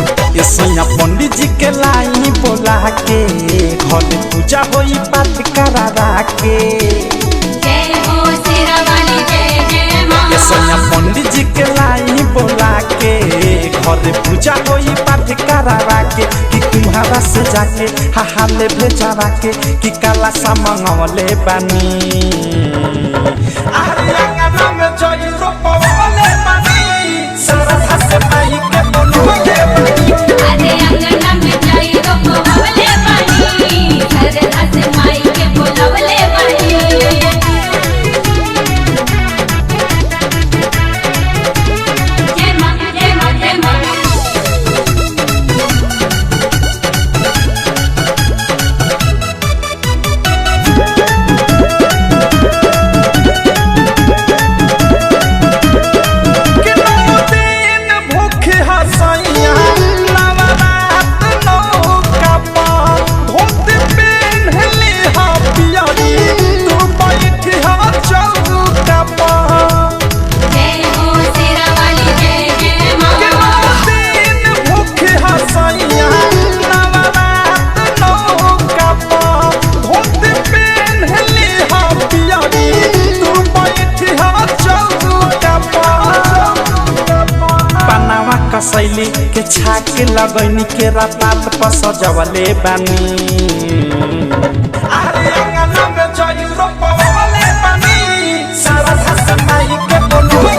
पंडित जी के लाई बोला के घर पूजा होई पाठ करा के पंडित जी के लाई बोला के घर पूजा होई पाठ करा के कि तुम्हारा से जाके हाले भेजावा के कि काला सा मंगवले बानी अरे अंगना में जई रोपवले बानी सारा से पाई के बोलवे अरे अंगना में जाई रोपवले बानी सरधा से माई के बोलवले बानी जय मां जय मां जय मां कसैली के छाक लगैनी के रात पर सजवले बानी अरे अंगना में जई रोपवले बानी सारा से माई के बोलवे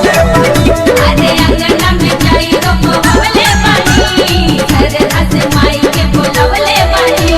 अरे अंगना में जाई रोपवले बानी सरधा से माई के बोलवले बानी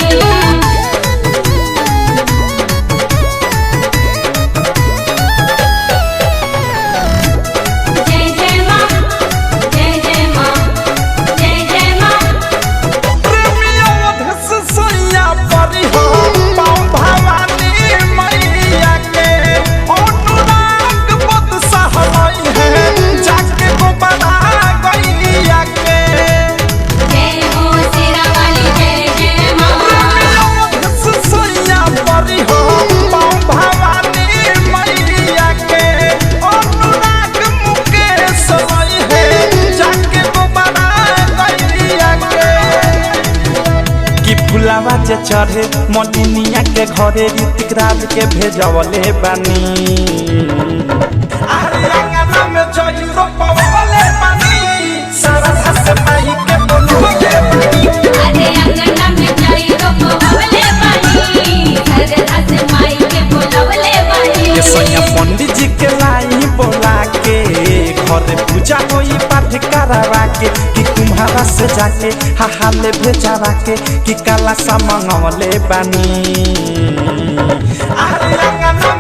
फुलावा जे चढ़े मलिनिया के घरे ऋतिक राज के भेजवले बानी अरे अंगना में जई रोपवले बानी सारा से माई के बोलवे अरे अंगना में जाई रोपवले बानी सरधा से माई के बोलवले बानी पंडित जी के लाई बोला के घर पूजा होई पाठ करा के कि तुम्हारा से जाके हाले भेजावा के कि काला सा मंगवले बानी अरे अंगना